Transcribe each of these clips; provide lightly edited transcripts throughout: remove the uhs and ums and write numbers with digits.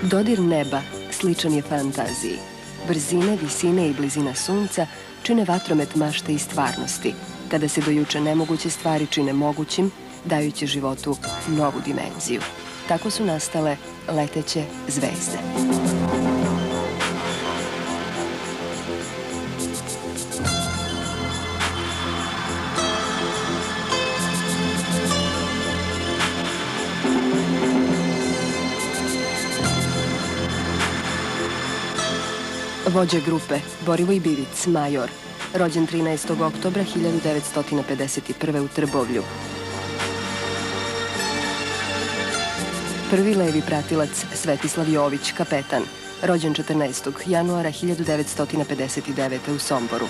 Dodir neba sličan je fantaziji. Brzine, visine i blizina sunca čine vatromet mašte i stvarnosti, kada se do juče nemoguće stvari čine mogućim, dajući životu novu dimenziju. Tako su nastale leteće zvezde. Vođa grupe Borivoj Bivic, major, rođen 13. oktobra 1951. u Trbovlju. Prvi levi pratilac Svetislav Jović, kapetan, rođen 14. januara 1959. u Somboru.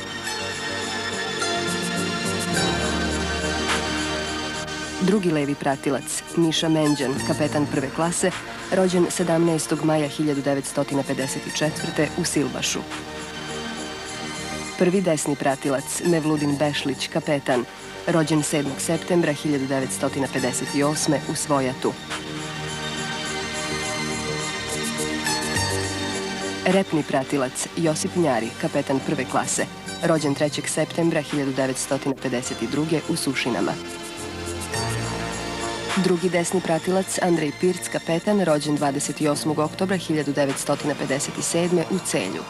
Drugi levi pratilac Miša Menđan, kapetan prve klase, rođen 17. maja 1954. u Silbašu. Prvi desni pratilac Mevludin Bešlić, kapetan, rođen 7. septembra 1958. u Svojatu. Repni pratilac Josip Njari, kapetan prve klase, rođen 3. septembra 1952. u Sušinama. Drugi desni pratilac Andrej Pirc, kapetan, rođen 28. oktobra 1957. u Celju.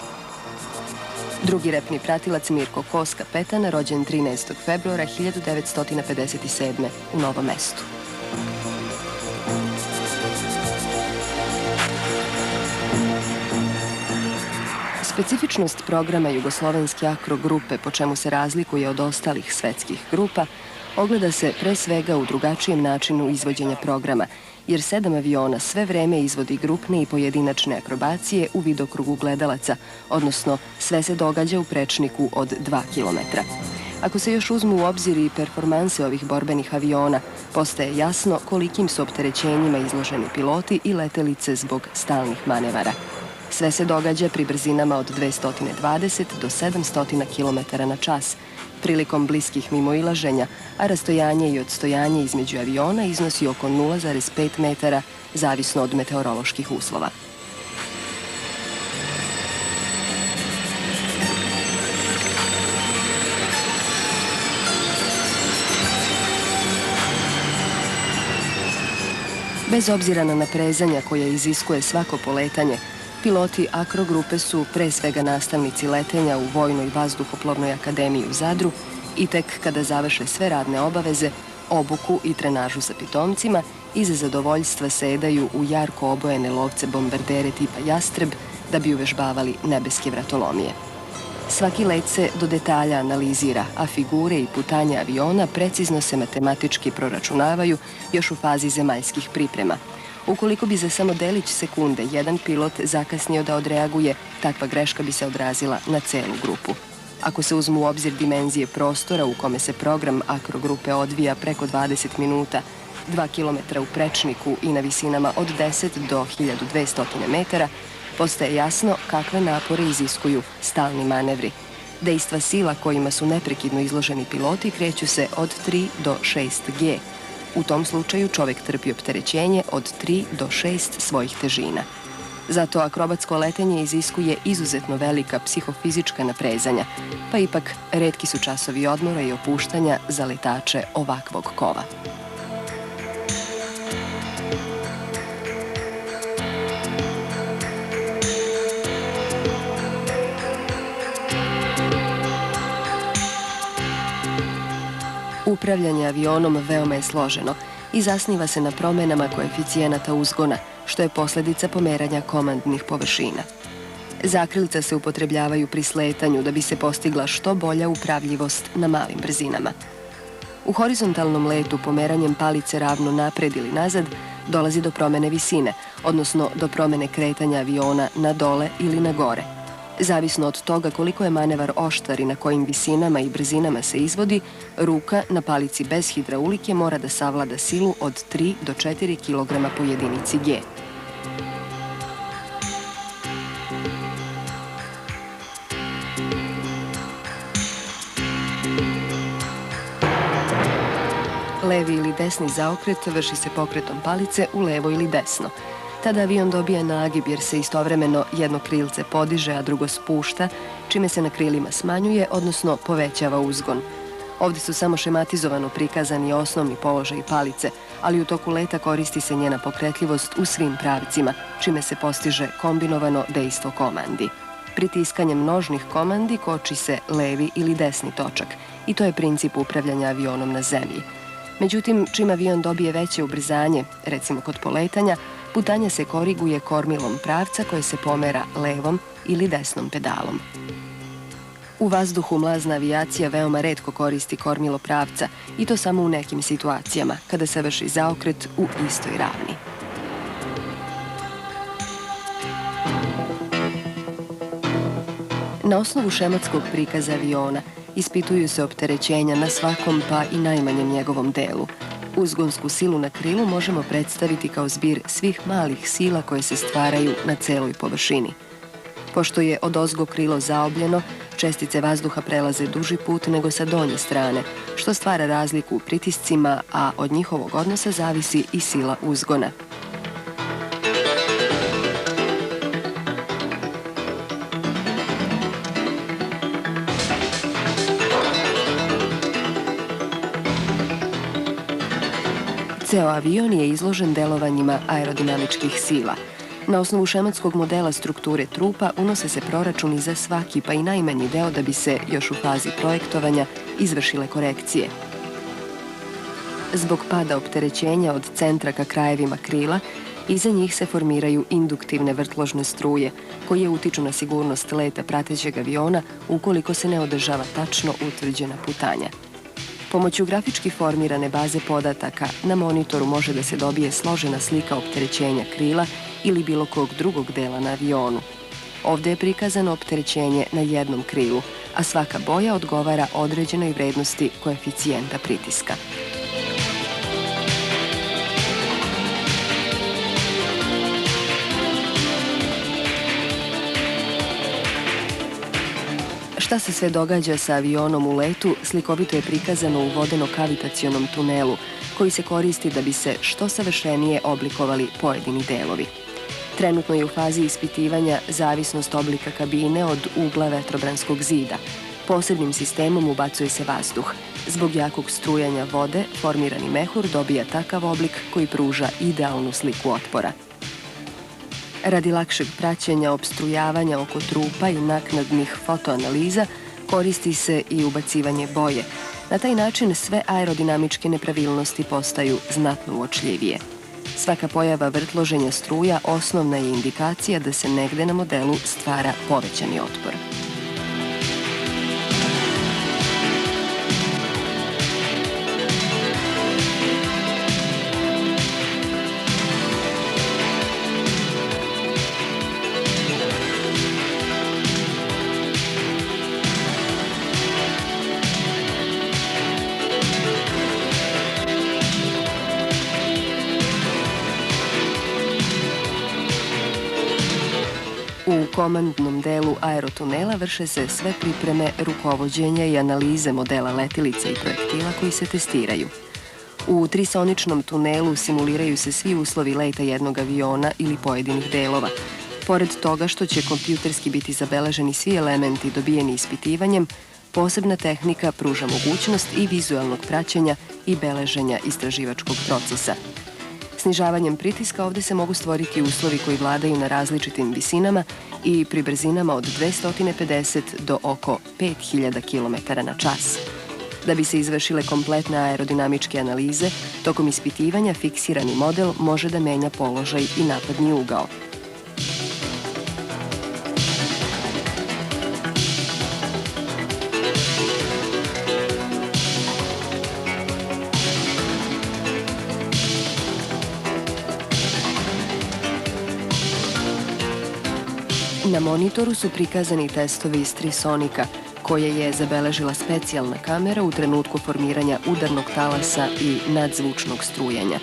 Drugi repni pratilac Mirko Kos, kapetan, rođen 13. februara 1957. u Novom Mestu. Specifičnost programa Jugoslovenske akro grupe, po čemu se razlikuje od ostalih svetskih grupa, ogleda se pre svega u drugačijem načinu izvođenja programa, jer 7 aviona sve vreme izvodi grupne i pojedinačne akrobacije u vidokrugu gledalaca, odnosno sve se događa u prečniku od 2 kilometra. Ako se još uzmu u obzir i performanse ovih borbenih aviona, postaje jasno kolikim su opterećenjima izloženi piloti i letelice zbog stalnih manevara. Sve se događa pri brzinama od 220 do 700 km na čas, prilikom bliskih mimoilaženja, a rastojanje i odstojanje između aviona iznosi oko 0,5 metara, zavisno od meteoroloških uslova. Bez obzira na naprezanja koje iziskuje svako poletanje, piloti akro grupe su pre svega nastavnici letenja u Vojnoj vazduhoplovnoj akademiji u Zadru i tek kada završe sve radne obaveze, obuku i trenažu sa pitomcima, iza zadovoljstva sedaju u jarko obojene lovce bombardere tipa Jastreb da bi uvežbavali nebeske vratolomije. Svaki let se do detalja analizira, a figure i putanje aviona precizno se matematički proračunavaju još u fazi zemaljskih priprema. Ukoliko bi za samo delić sekunde jedan pilot zakasnio da odreaguje, takva greška bi se odrazila na celu grupu. Ako se uzmu u obzir dimenzije prostora u kome se program akro grupe odvija preko 20 minuta, 2 km u prečniku i na visinama od 10 do 1200 metara, postaje jasno kakve napore iziskuju stalni manevri. Dejstva sila kojima su neprekidno izloženi piloti kreću se od 3 do 6 G. U tom slučaju čovek trpi opterećenje od 3 do 6 svojih težina. Zato akrobatsko letenje iziskuje izuzetno velika psihofizička naprezanja, pa ipak retki su časovi odmora i opuštanja za letače ovakvog kova. Upravljanje avionom veoma je složeno i zasniva se na promenama koeficijenata uzgona, što je posljedica pomeranja komandnih površina. Zakrilca se upotrebljavaju pri sletanju da bi se postigla što bolja upravljivost na malim brzinama. U horizontalnom letu pomeranjem palice ravno napred ili nazad dolazi do promene visine, odnosno do promene kretanja aviona na dole ili na gore. Zavisno od toga koliko je manevar oštar i na kojim visinama i brzinama se izvodi, ruka na palici bez hidraulike mora da savlada silu od 3 do 4 kg po jedinici G. Levi ili desni zaokret vrši se pokretom palice u levo ili desno. Tada avion dobija nagib jer se istovremeno jedno krilce podiže, a drugo spušta, čime se na krilima smanjuje, odnosno povećava uzgon. Ovdje su samo šematizovano prikazani osnovni položaji palice, ali u toku leta koristi se njena pokretljivost u svim pravcima, čime se postiže kombinovano dejstvo komandi. Pritiskanjem nožnih komandi koči se levi ili desni točak i to je princip upravljanja avionom na zemlji. Međutim, čim avion dobije veće ubrzanje, recimo kod poletanja, putanja se koriguje kormilom pravca koje se pomera levom ili desnom pedalom. U vazduhu mlazna avijacija veoma retko koristi kormilo pravca i to samo u nekim situacijama, kada se vrši zaokret u istoj ravni. Na osnovu šematskog prikaza aviona ispituju se opterećenja na svakom pa i najmanjem njegovom delu. Uzgonsku silu na krilu možemo predstaviti kao zbir svih malih sila koje se stvaraju na celoj površini. Pošto je odozgo krilo zaobljeno, čestice vazduha prelaze duži put nego sa donje strane, što stvara razliku u pritiscima, a od njihovog odnosa zavisi i sila uzgona. Ceo avion je izložen delovanjima aerodinamičkih sila. Na osnovu šematskog modela strukture trupa unose se proračuni za svaki pa i najmanji deo da bi se, još u fazi projektovanja, izvršile korekcije. Zbog pada opterećenja od centra ka krajevima krila, iza njih se formiraju induktivne vrtložne struje, koje utiču na sigurnost leta pratećeg aviona ukoliko se ne održava tačno utvrđena putanja. Pomoću grafički formirane baze podataka na monitoru može da se dobije složena slika opterećenja krila ili bilo kog drugog dela na avionu. Ovdje je prikazano opterećenje na jednom krilu, a svaka boja odgovara određenoj vrednosti koeficijenta pritiska. Šta se sve događa sa avionom u letu, slikovito je prikazano u vodeno-kavitacionom tunelu, koji se koristi da bi se što savršenije oblikovali pojedini delovi. Trenutno je u fazi ispitivanja zavisnost oblika kabine od ugla vetrobranskog zida. Posebnim sistemom ubacuje se vazduh. Zbog jakog strujanja vode, formirani mehur dobija takav oblik koji pruža idealnu sliku otpora. Radi lakšeg praćenja opstrujavanja oko trupa i naknadnih fotoanaliza koristi se i ubacivanje boje. Na taj način sve aerodinamičke nepravilnosti postaju znatno uočljivije. Svaka pojava vrtloženja struja osnovna je indikacija da se negde na modelu stvara povećani otpor. U komandnom delu aerotunela vrše se sve pripreme, rukovođenja i analize modela letilica i projektila koji se testiraju. U trisoničnom tunelu simuliraju se svi uslovi leta jednog aviona ili pojedinih delova. Pored toga što će kompjuterski biti zabeleženi svi elementi dobijeni ispitivanjem, posebna tehnika pruža mogućnost i vizualnog praćenja i beleženja istraživačkog procesa. Snižavanjem pritiska ovdje se mogu stvoriti uslovi koji vladaju na različitim visinama i pri brzinama od 250 do oko 5000 km na čas. Da bi se izvršile kompletne aerodinamičke analize, tokom ispitivanja fiksirani model može da menja položaj i napadni ugao. Na monitoru su prikazani testovi iz Trisonika, koje je zabeležila specijalna kamera u trenutku formiranja udarnog talasa i nadzvučnog strujenja.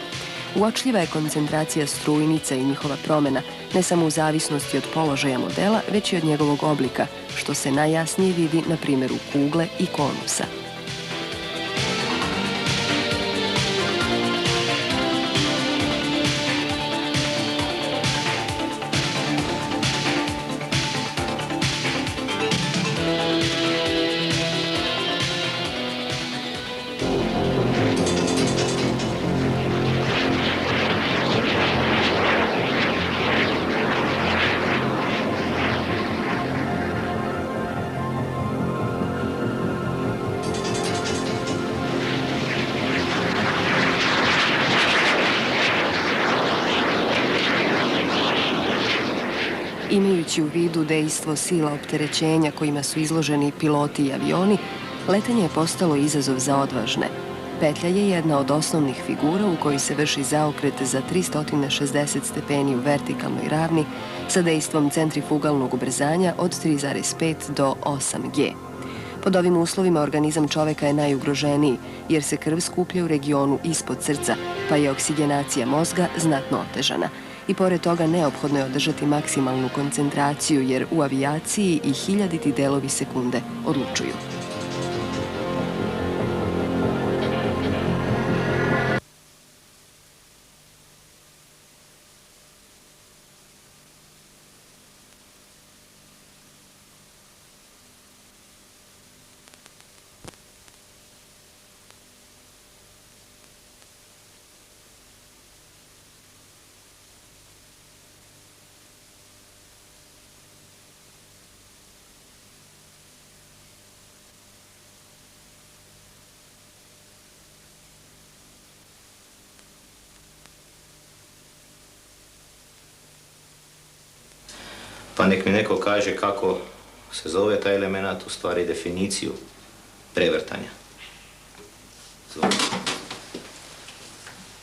Uočljiva je koncentracija strujnica i njihova promjena, ne samo u zavisnosti od položaja modela, već i od njegovog oblika, što se najjasnije vidi na primjeru kugle i konusa. Imajući u vidu dejstvo sila opterećenja kojima su izloženi piloti i avioni, letenje je postalo izazov za odvažne. Petlja je jedna od osnovnih figura u kojoj se vrši zaokret za 360 stepeni u vertikalnoj ravni sa dejstvom centrifugalnog ubrzanja od 3,5 do 8 G. Pod ovim uslovima organizam čoveka je najugroženiji jer se krv skuplja u regionu ispod srca, pa je oksigenacija mozga znatno otežana. I pored toga neophodno je održati maksimalnu koncentraciju jer u avijaciji i hiljaditi delovi sekunde odlučuju. Pa nek mi neko kaže kako se zove taj element, u stvari definiciju prevrtanja.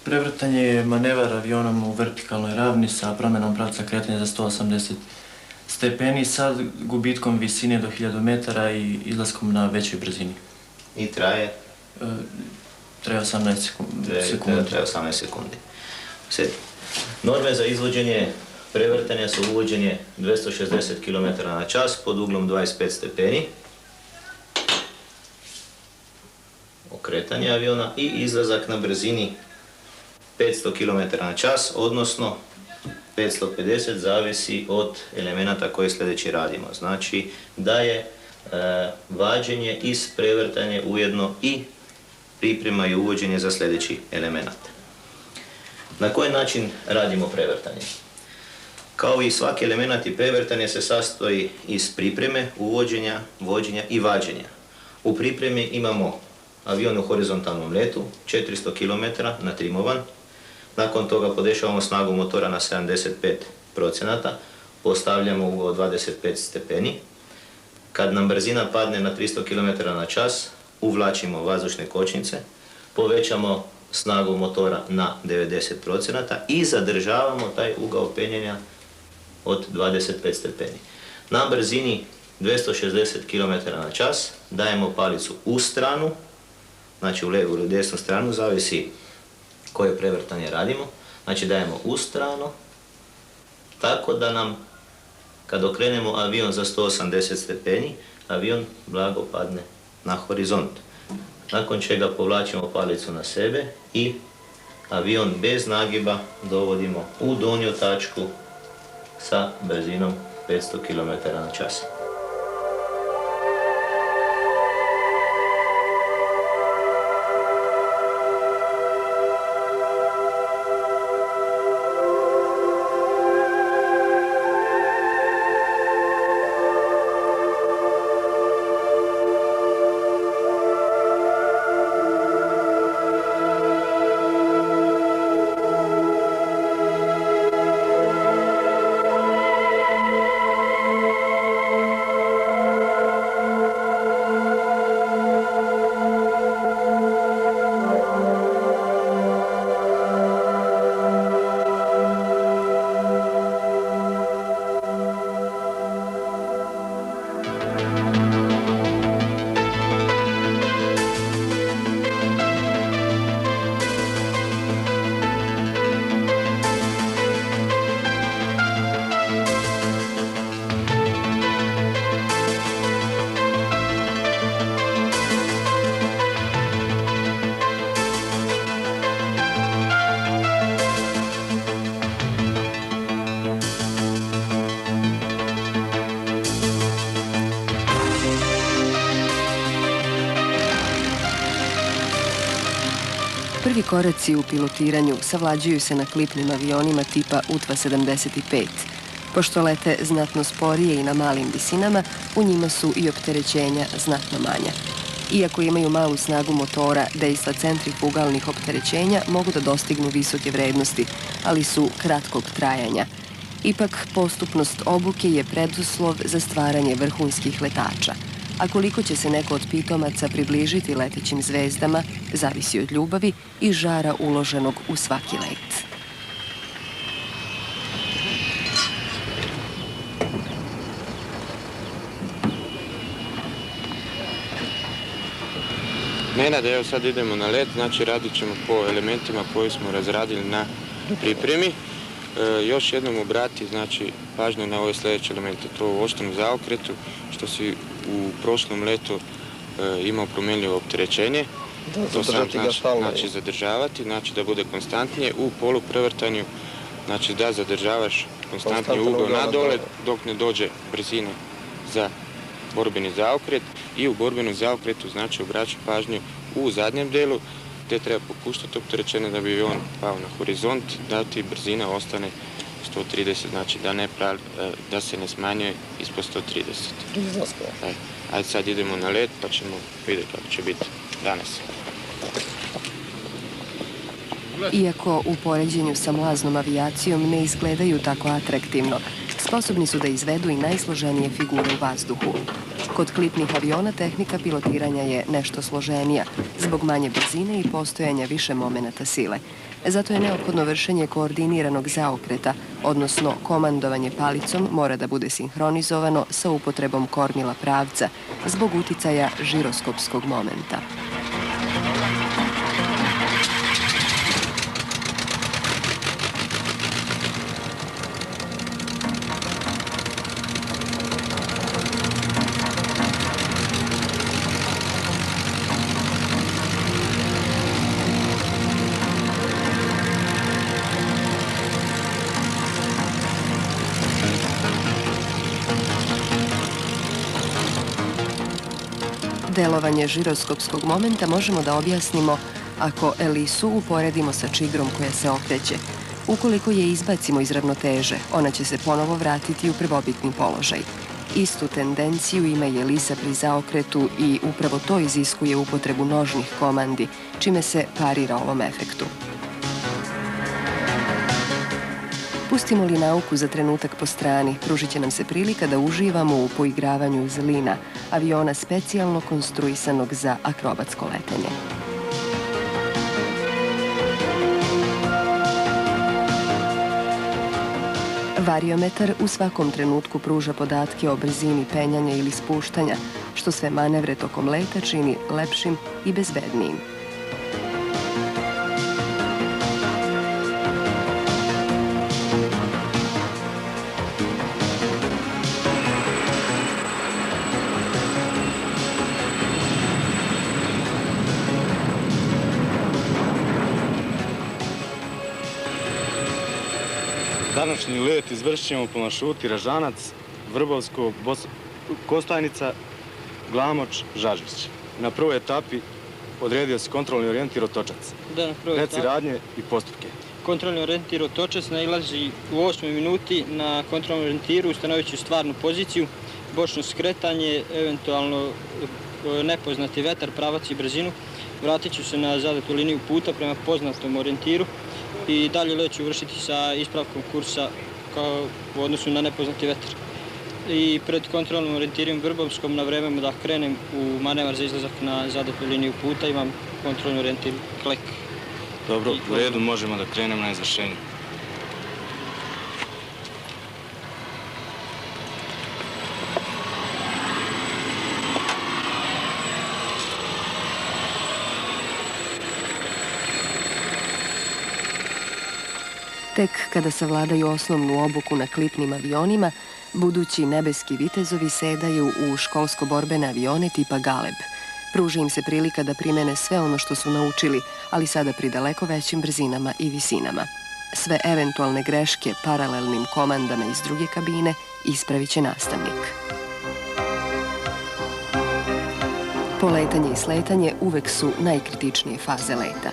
Prevrtanje je manevar avionom u vertikalnoj ravni sa promjenom pravca kretanja za 180 stepeni sa gubitkom visine do 1000 metara i izlaskom na većoj brzini. I traje? Traje 18 sekundi. Traje 18 sekundi. Norme za izvođenje prevrtanja su uvođenje 260 km na čas pod uglom 25 stepeni, okretanje aviona i izlazak na brzini 500 km na čas, odnosno 550, zavisi od elemenata koje sljedeći radimo. Znači da je vađenje iz prevrtanja ujedno i priprema i uvođenje za sljedeći element. Na koji način radimo prevrtanje? Kao i svaki element i prevrtanje se sastoji iz pripreme, uvođenja, vođenja i vađenja. U pripremi imamo avion u horizontalnom letu, 400 km natrimovan. Nakon toga podešavamo snagu motora na 75%, postavljamo ugao 25 stepeni. Kad nam brzina padne na 300 km na čas, uvlačimo vazdušne kočnice, povećamo snagu motora na 90% i zadržavamo taj ugao penjenja od 25 stepeni. Na brzini 260 km na čas dajemo palicu u stranu, znači u lijevu ili desnu stranu, zavisi koje prevrtanje radimo. Znači dajemo u stranu, tako da nam, kad okrenemo avion za 180 stepeni, avion blago padne na horizont. Nakon čega povlačimo palicu na sebe i avion bez nagiba dovodimo u donju tačku sa brzinom 500 km na čas. Prvi koraci u pilotiranju savlađuju se na klipnim avionima tipa UTVA-75. Pošto lete znatno sporije i na malim visinama, u njima su i opterećenja znatno manja. Iako imaju malu snagu motora, dejstva centrifugalnih opterećenja mogu da dostignu visoke vrednosti, ali su kratkog trajanja. Ipak, postupnost obuke je preduslov za stvaranje vrhunskih letača. A koliko će se neko od pitomaca približiti letećim zvezdama, zavisi od ljubavi i žara uloženog u svaki let. Nenad, evo sad idemo na let, znači radit ćemo po elementima koje smo razradili na pripremi. Još jednom obrati, znači, pažnju na ove sljedeće elemente. To u oštrom zaokretu, što si u prošlom letu imao promjenljivo opterećenje. To sam, znači, zadržavati, znači da bude konstantnije. U poluprevrtanju, znači da zadržavaš konstantni ugao nadole dok ne dođe brzina za borbeni zaokret. I u borbenom zaokretu, znači, obraća pažnju u zadnjem delu, gdje treba popuštati opterećenje da bi on pao na horizont, da ti brzina ostane 130, znači da se ne smanjuje ispod 130. Ajde sad idemo na let pa ćemo vidjeti kako će biti danas. Iako u poređenju sa mlaznom avijacijom ne izgledaju tako atraktivno, sposobni su da izvedu i najsloženije figure u vazduhu. Kod klipnih aviona tehnika pilotiranja je nešto složenija, zbog manje brzine i postojanja više momenata sile. Zato je neophodno vršenje koordiniranog zaokreta, odnosno komandovanje palicom mora da bude sinhronizovano sa upotrebom kormila pravca, zbog uticaja žiroskopskog momenta. Delovanje žiroskopskog momenta možemo da objasnimo ako elisu uporedimo sa čigrom koja se okreće. Ukoliko je izbacimo iz ravnoteže, ona će se ponovo vratiti u prvobitni položaj. Istu tendenciju ima i elisa pri zaokretu i upravo to iziskuje upotrebu nožnih komandi, čime se parira ovom efektu. Pustimo li nauku za trenutak po strani, pružit će nam se prilika da uživamo u poigravanju zelina, aviona specijalno konstruisanog za akrobatsko letenje. Variometar u svakom trenutku pruža podatke o brzini penjanja ili spuštanja, što sve manevre tokom leta čini lepšim i bezbednijim. Današnji let izvršit ćemo po maršruti Ražanac, Vrbovsko, Kostajnica, Glamoč, Žažić. Na prvoj etapi odredio se kontrolni orijentir Otočac. Reci radnje i postupke. Kontrolni orijentir Otočac nailazi u 8. minuti na kontrolnom orijentiru, ustanovit ću stvarnu poziciju, bočno skretanje, eventualno nepoznati vetar, pravac i brzinu. Vratit ću se na zadatu liniju puta prema poznatom orijentiru i dalje let ću vršiti sa ispravkom kursa u odnosu na nepoznati vetar. I pred kontrolnom orijentirom Vrbovskom na vreme da krenem u manevar za izlazak na zadatu liniju puta imam kontrolni orijentir klek. Dobro, u redu, možemo da krenemo na izvršenje. Tek kada savladaju osnovnu obuku na klipnim avionima, budući nebeski vitezovi sedaju u školsko-borbene avione tipa Galeb. Pruža im se prilika da primene sve ono što su naučili, ali sada pri daleko većim brzinama i visinama. Sve eventualne greške paralelnim komandama iz druge kabine ispravit će nastavnik. Poletanje i sletanje uvek su najkritičnije faze leta.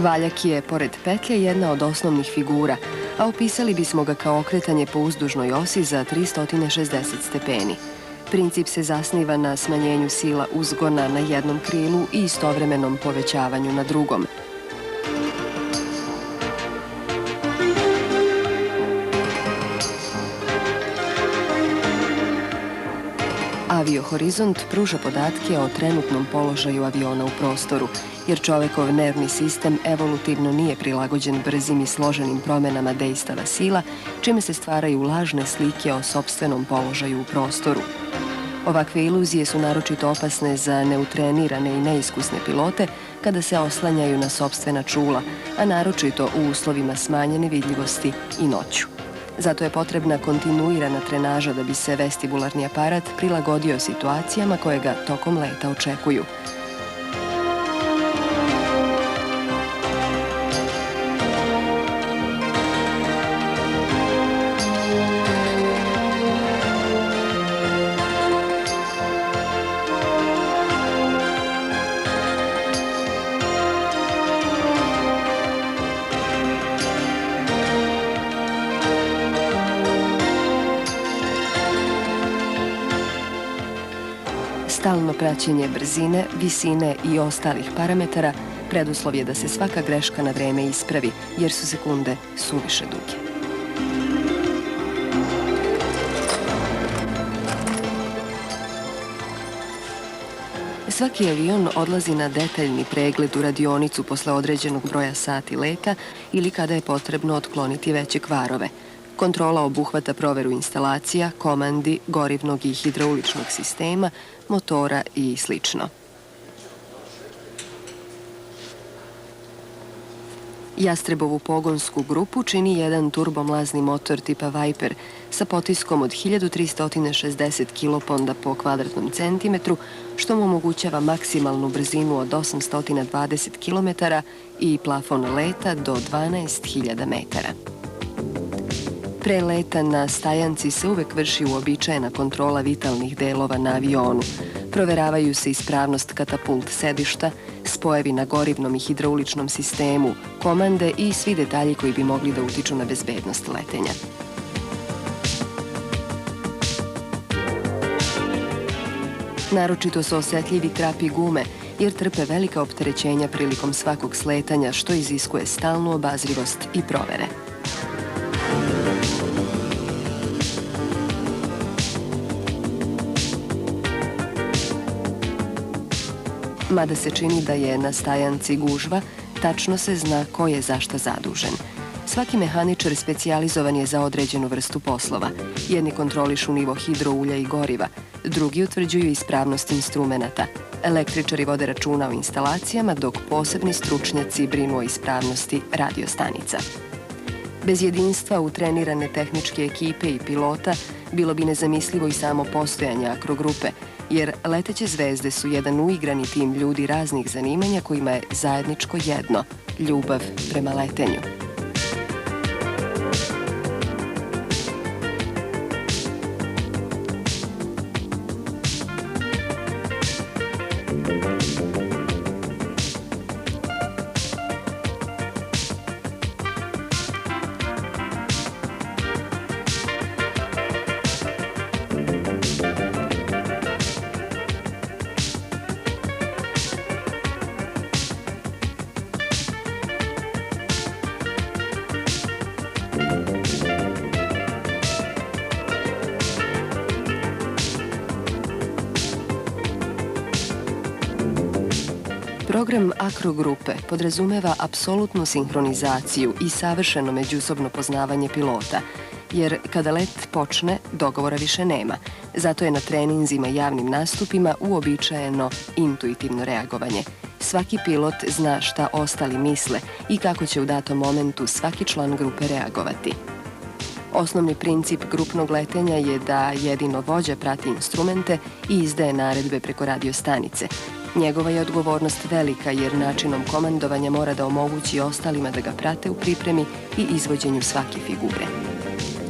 Valjak je, pored petlje, jedna od osnovnih figura, a opisali bismo ga kao okretanje po uzdužnoj osi za 360 stepeni. Princip se zasniva na smanjenju sila uzgona na jednom krilu i istovremenom povećavanju na drugom. Aviohorizont pruža podatke o trenutnom položaju aviona u prostoru, jer čovekov nervni sistem evolutivno nije prilagođen brzim i složenim promenama dejstava sila, čime se stvaraju lažne slike o sopstvenom položaju u prostoru. Ovakve iluzije su naročito opasne za neutrenirane i neiskusne pilote kada se oslanjaju na sopstvena čula, a naročito u uslovima smanjene vidljivosti i noću. Zato je potrebna kontinuirana trenaža da bi se vestibularni aparat prilagodio situacijama koje ga tokom leta očekuju. Stalno praćenje brzine, visine i ostalih parametara preduslov je da se svaka greška na vreme ispravi, jer su sekunde suviše duge. Svaki avion odlazi na detaljni pregled u radionicu posle određenog broja sati leta ili kada je potrebno otkloniti veće kvarove. Kontrola obuhvata proveru instalacija, komandi, gorivnog i hidrauličnog sistema, motora i sl. Jastrebovu pogonsku grupu čini jedan turbomlazni motor tipa Viper sa potiskom od 1360 kPa po kvadratnom centimetru, što mu omogućava maksimalnu brzinu od 820 km i plafon leta do 12.000 metara. Pre leta na stajanci se uvek vrši uobičajena kontrola vitalnih delova na avionu. Proveravaju se ispravnost katapult sedišta, spojevi na gorivnom i hidrauličnom sistemu, komande i svi detalji koji bi mogli da utiču na bezbednost letenja. Naročito su osetljivi trapi gume, jer trpe velika opterećenja prilikom svakog sletanja, što iziskuje stalnu obazrivost i provere. Mada se čini da je na stajanci gužva, tačno se zna ko je za šta zadužen. Svaki mehaničar specijalizovan je za određenu vrstu poslova. Jedni kontrolišu nivo hidroulja i goriva, drugi utvrđuju ispravnost instrumenata. Električari vode računa o instalacijama, dok posebni stručnjaci brinu o ispravnosti radiostanica. Bez jedinstva utrenirane tehničke ekipe i pilota bilo bi nezamislivo i samo postojanje akrogrupe, jer leteće zvezde su jedan uigrani tim ljudi raznih zanimanja kojima je zajedničko jedno – ljubav prema letenju. Program akrogrupe podrazumeva apsolutnu sinhronizaciju i savršeno međusobno poznavanje pilota, jer kada let počne, dogovora više nema. Zato je na treninzima i javnim nastupima uobičajeno intuitivno reagovanje. Svaki pilot zna šta ostali misle i kako će u datom momentu svaki član grupe reagovati. Osnovni princip grupnog letenja je da jedino vođa prati instrumente i izdaje naredbe preko radiostanice. Njegova je odgovornost velika jer načinom komandovanja mora da omogući ostalima da ga prate u pripremi i izvođenju svake figure.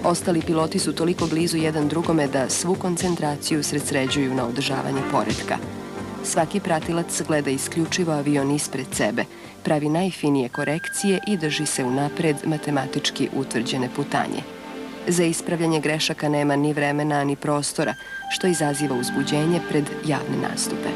Ostali piloti su toliko blizu jedan drugome da svu koncentraciju sredsređuju na održavanje poretka. Svaki pratilac gleda isključivo avion ispred sebe, pravi najfinije korekcije i drži se unapred matematički utvrđene putanje. Za ispravljanje grešaka nema ni vremena ni prostora, što izaziva uzbuđenje pred javne nastupe.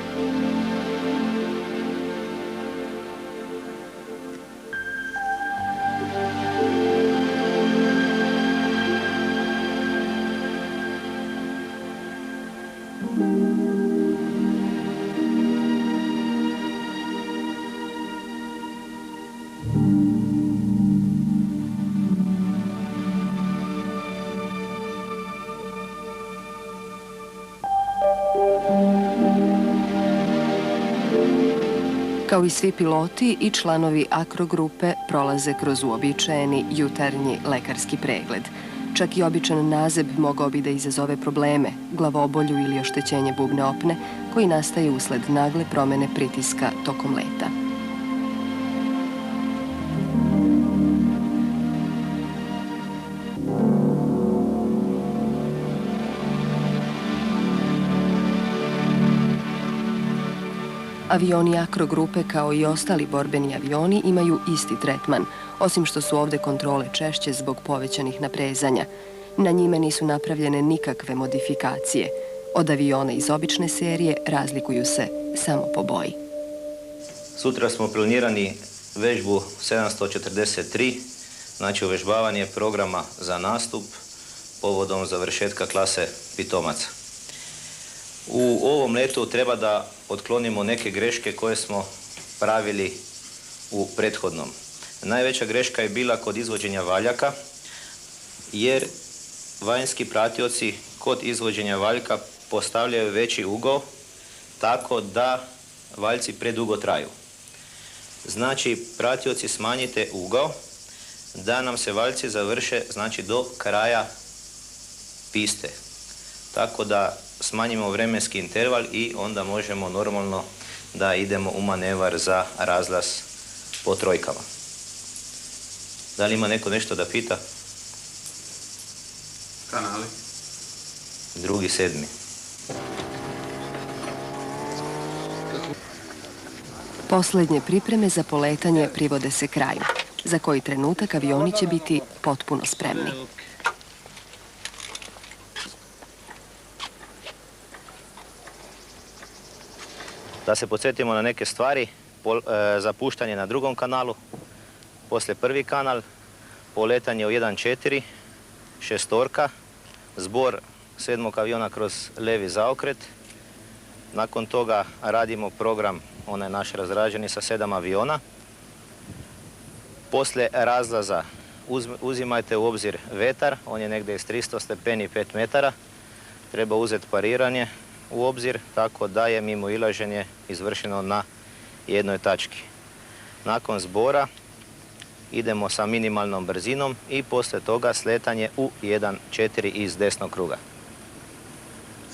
Kao i svi piloti i članovi akrogrupe prolaze kroz uobičajeni jutarnji lekarski pregled. Čak i običan nazeb mogao bi da izazove probleme, glavobolju ili oštećenje bubne opne, koji nastaje usled nagle promene pritiska tokom leta. Avioni akrogrupe, kao i ostali borbeni avioni, imaju isti tretman, osim što su ovde kontrole češće zbog povećanih naprezanja. Na njime nisu napravljene nikakve modifikacije. Od aviona iz obične serije razlikuju se samo po boji. Sutra smo planirani vežbu 743, znači uvežbavanje programa za nastup povodom završetka klase pitomaca. U ovom letu treba da otklonimo neke greške koje smo pravili u prethodnom. Najveća greška je bila kod izvođenja valjaka, jer vanjski pratioci kod izvođenja valjka postavljaju veći ugao, tako da valjci predugo traju. Znači, pratioci smanjite ugao da nam se valjci završe, znači, do kraja piste. Tako da smanjimo vremenski interval i onda možemo normalno da idemo u manevar za razlaz po trojkama. Da li ima neko nešto da pita? Kanali? 2.7. Poslednje pripreme za poletanje privode se kraju. Za koji trenutak avioni će biti potpuno spremni. Da se podsjetimo na neke stvari, zapuštanje na drugom kanalu, poslije prvi kanal, poletanje u 1.4, šestorka, zbor 7. aviona kroz levi zaokret. Nakon toga radimo program, onaj naš razrađeni, sa 7 aviona. Poslije razlaza uzimajte u obzir vetar, on je negdje iz 300 stepeni 5 metara. Treba uzeti pariranje u obzir, tako da je mimoilaženje izvršeno na jednoj tački. Nakon zbora idemo sa minimalnom brzinom i poslije toga sletanje u 1.4 iz desnog kruga.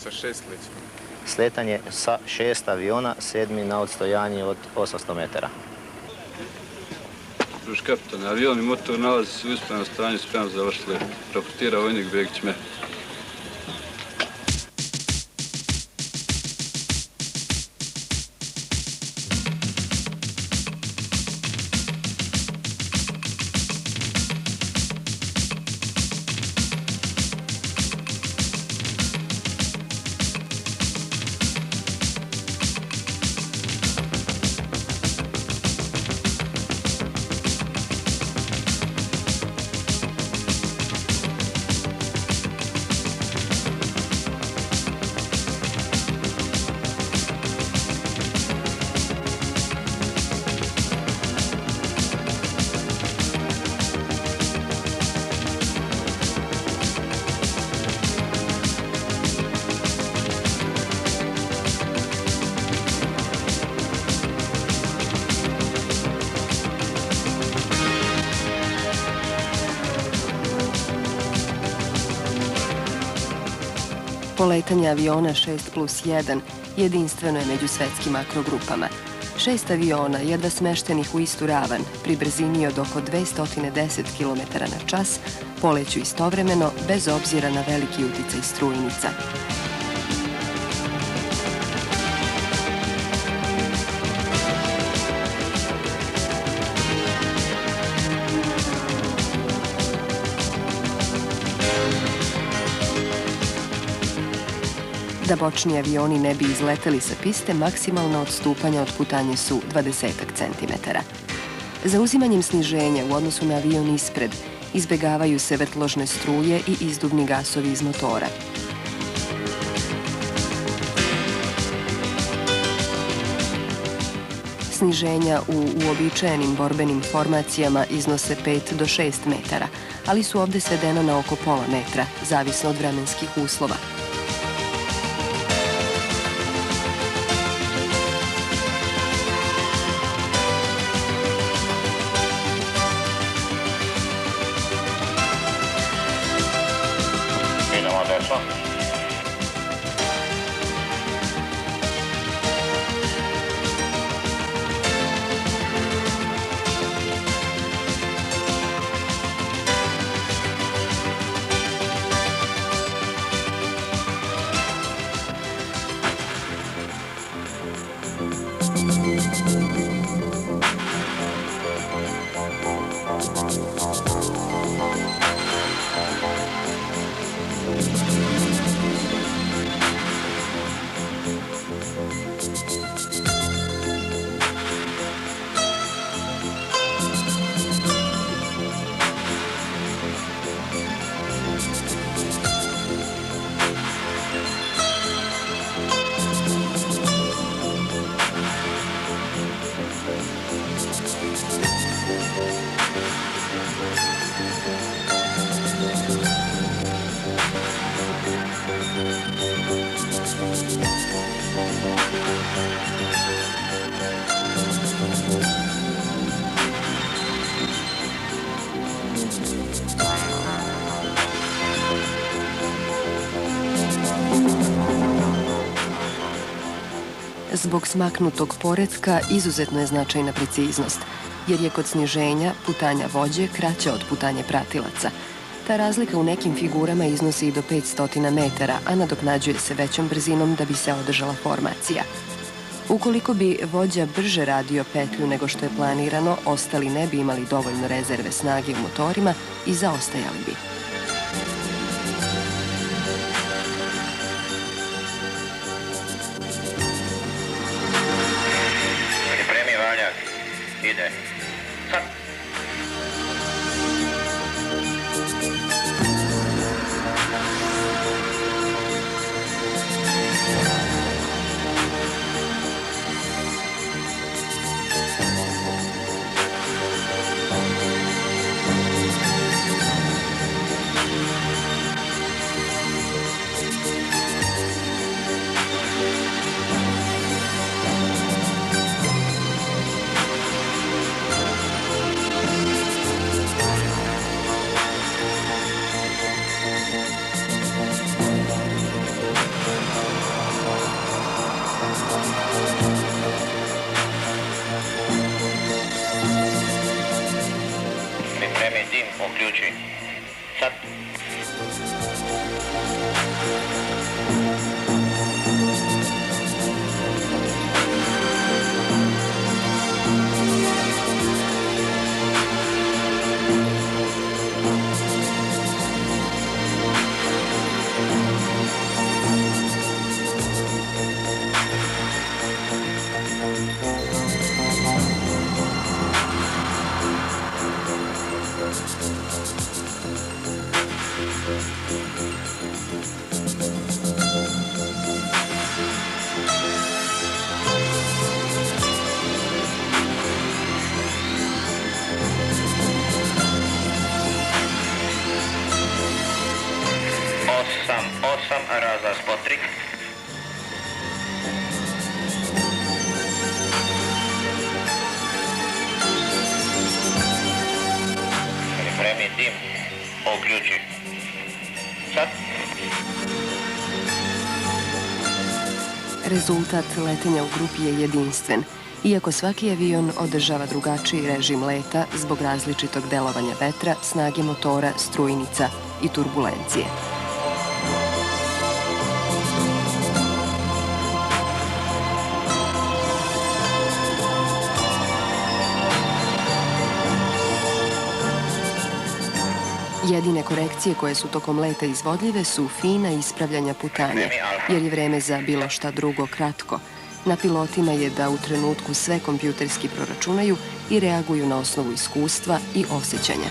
Sa 6 lećemo? Sletanje sa 6 aviona, 7. na odstojanje od 800 metara. Druž kapitan, avion i motor nalazi se u ispravnom stanju, spreman za vaš let. Raportira vojnik Begić me. Poletanje aviona 6+1 jedinstveno je među svetskim akrogrupama. 6 aviona, jedva smeštenih u istu ravan, pri brzini od oko 210 km na čas, poleću istovremeno bez obzira na veliki uticaj strujnica. Da bočni avioni ne bi izleteli sa piste, maksimalna odstupanja od putanje su 20 centimetara. Zauzimanjem sniženja u odnosu na avion ispred, izbegavaju se vrtložne struje i izduvni gasovi iz motora. Sniženja u uobičajenim borbenim formacijama iznose 5 do 6 metara, ali su ovde svedena na oko pola metra, zavisno od vremenskih uslova. Zbog smaknutog poretka izuzetno je značajna preciznost, jer je kod sniženja putanja vođe kraća od putanje pratilaca. Ta razlika u nekim figurama iznosi i do 500 metara, a nadoknađuje se većom brzinom da bi se održala formacija. Ukoliko bi vođa brže radio petlju nego što je planirano, ostali ne bi imali dovoljno rezerve snage u motorima i zaostajali bi. Pripremi valjak. Ide. Sad. Pripremi dim, uključi. Sad. Osam razlaz potrik. Pripremi dim, uključi. Sad. Rezultat letenja u grupi je jedinstven, iako svaki avion održava drugačiji režim leta zbog različitog delovanja vetra, snage motora, strujnica i turbulencije. Jedine korekcije koje su tokom leta izvodljive su fina ispravljanja putanja, jer je vreme za bilo šta drugo kratko. Na pilotima je da u trenutku sve kompjuterski proračunaju i reaguju na osnovu iskustva i osjećanja.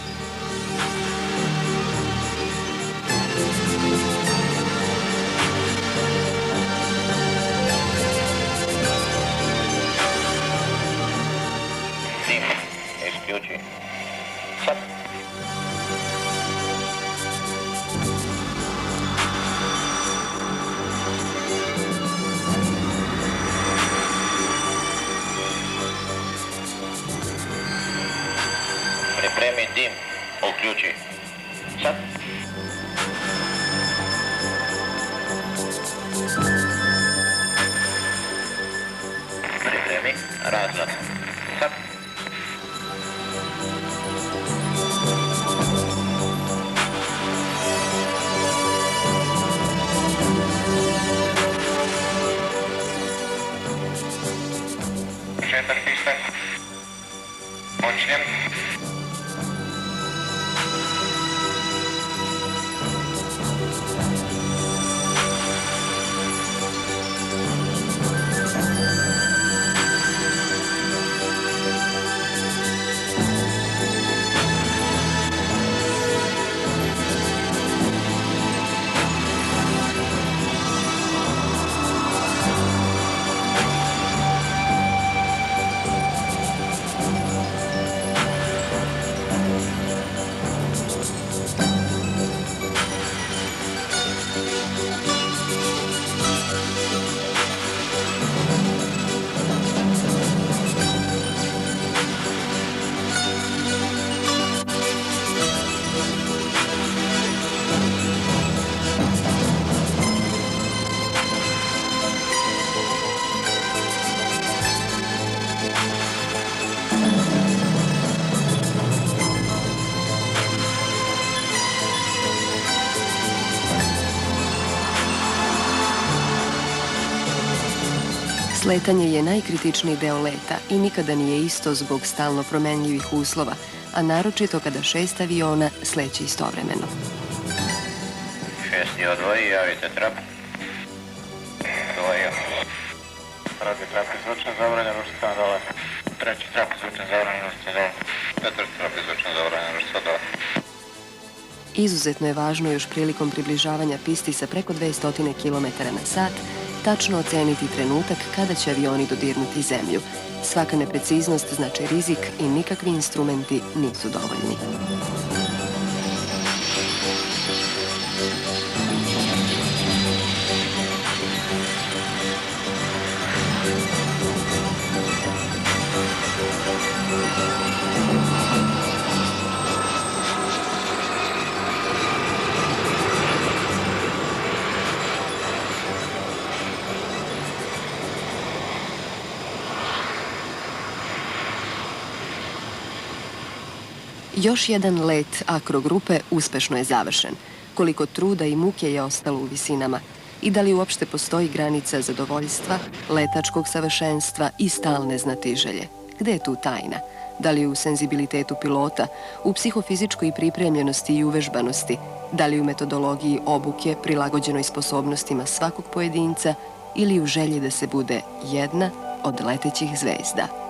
Dim, isključi. Sad. Pripremi dim, uključi. Sad. Pripremi razlaz. Sad. Početak piste. Počnem. Sletanje je najkritičniji deo leta i nikada nije isto zbog stalno promenljivih uslova, a naročito kada 6 aviona sleće istovremeno. 6. odvoji, javite trap. Odvojio. Prvi trap izvučen, zabranjen, ruštica dole. Treći trap izvučen, zabranjen, ruštica dole. Četvrti trap izvučen, zabranjen, ruštica dole. Izuzetno je važno još prilikom približavanja pisti sa preko 200 km/h tačno oceniti trenutak kada će avioni dodirnuti zemlju. Svaka nepreciznost znači rizik i nikakvi instrumenti nisu dovoljni. Još jedan let Akro grupe uspešno je završen. Koliko truda i muke je ostalo u visinama i da li uopšte postoji granica zadovoljstva, letačkog savršenstva i stalne znatiželje. Gde je tu tajna? Da li u senzibilitetu pilota, u psihofizičkoj pripremljenosti i uvežbanosti, da li u metodologiji obuke prilagođenoj sposobnostima svakog pojedinca ili u želji da se bude jedna od letećih zvezda?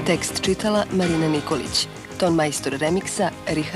Tekst čitala Marina Nikolić. Ton majstor remiksa Richard